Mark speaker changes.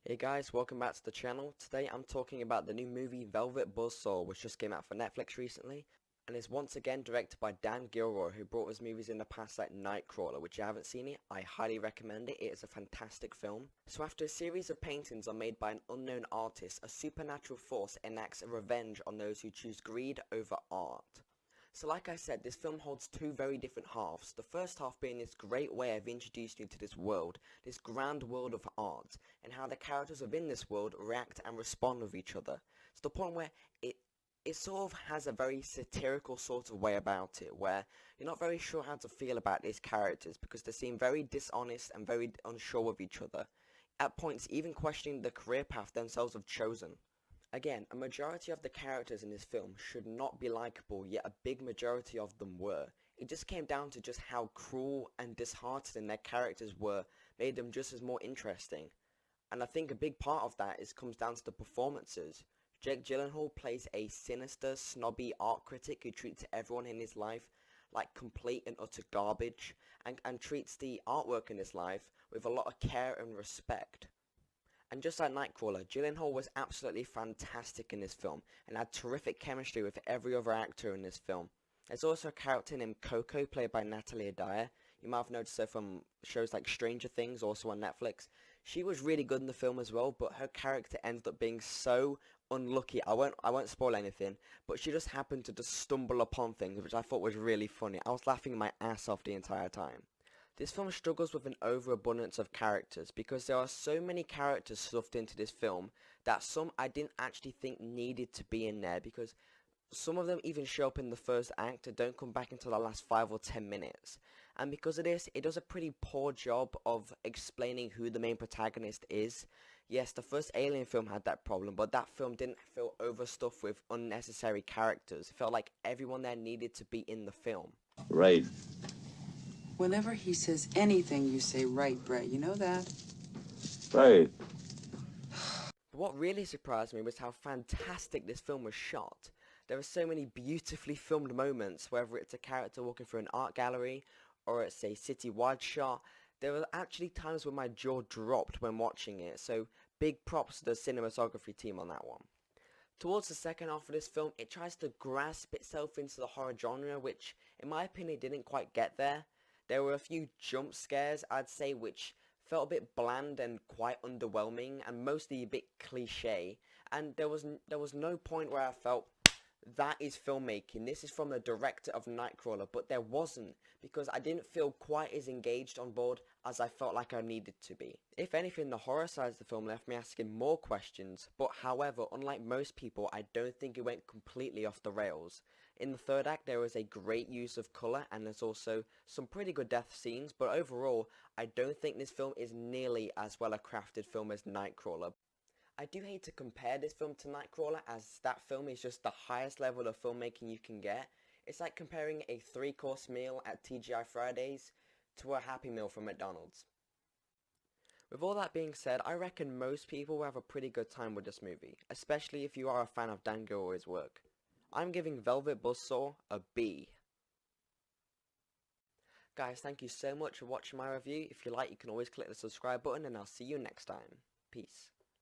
Speaker 1: Hey guys, welcome back to the channel. Today I'm talking about the new movie Velvet Buzzsaw, which just came out for Netflix recently, and is once again directed by Dan Gilroy, who brought us movies in the past like Nightcrawler, which you haven't seen it, I highly recommend it. It is a fantastic film. So after a series of paintings are made by an unknown artist, a supernatural force enacts a revenge on those who choose greed over art. So like I said, this film holds two very different halves. The first half being this great way of introducing you to this world, this grand world of art, and how the characters within this world react and respond with each other. To the point where it sort of has a very satirical sort of way about it, where you're not very sure how to feel about these characters because they seem very dishonest and very unsure with each other. At points even questioning the career path themselves have chosen. Again, a majority of the characters in this film should not be likable, yet a big majority of them were. It just came down to just how cruel and disheartening their characters were, made them just as more interesting. And I think a big part of that comes down to the performances. Jake Gyllenhaal plays a sinister, snobby art critic who treats everyone in his life like complete and utter garbage, and treats the artwork in his life with a lot of care and respect. And just like Nightcrawler, Gyllenhaal was absolutely fantastic in this film and had terrific chemistry with every other actor in this film. There's also a character named Coco, played by Natalie Dyer. You might have noticed her from shows like Stranger Things, also on Netflix. She was really good in the film as well, but her character ended up being so unlucky. I won't spoil anything, but she just happened to just stumble upon things, which I thought was really funny. I was laughing my ass off the entire time. This film struggles with an overabundance of characters because there are so many characters stuffed into this film that some I didn't actually think needed to be in there, because some of them even show up in the first act and don't come back until the last 5 or 10 minutes. And because of this, it does a pretty poor job of explaining who the main protagonist is. Yes, the first Alien film had that problem, but that film didn't feel overstuffed with unnecessary characters. It felt like everyone there needed to be in the film.
Speaker 2: Right.
Speaker 3: Whenever he says anything, you say, right, Brett. You know that?
Speaker 2: Right.
Speaker 1: But what really surprised me was how fantastic this film was shot. There are so many beautifully filmed moments, whether it's a character walking through an art gallery or it's a city-wide shot. There were actually times when my jaw dropped when watching it, so big props to the cinematography team on that one. Towards the second half of this film, it tries to grasp itself into the horror genre, which in my opinion didn't quite get there. There were a few jump scares, I'd say, which felt a bit bland and quite underwhelming and mostly a bit cliche. And there was no point where I felt, that is filmmaking, this is from the director of Nightcrawler, but there wasn't, because I didn't feel quite as engaged on board as I felt like I needed to be. If anything, the horror side of the film left me asking more questions, but however, unlike most people, I don't think it went completely off the rails. In the third act, there is a great use of colour, and there's also some pretty good death scenes, but overall, I don't think this film is nearly as well a crafted film as Nightcrawler. I do hate to compare this film to Nightcrawler, as that film is just the highest level of filmmaking you can get. It's like comparing a 3-course meal at TGI Fridays to a Happy Meal from McDonald's. With all that being said, I reckon most people will have a pretty good time with this movie, especially if you are a fan of Dan Gilroy's work. I'm giving Velvet Buzzsaw a B. Guys, thank you so much for watching my review. If you like, you can always click the subscribe button, and I'll see you next time. Peace.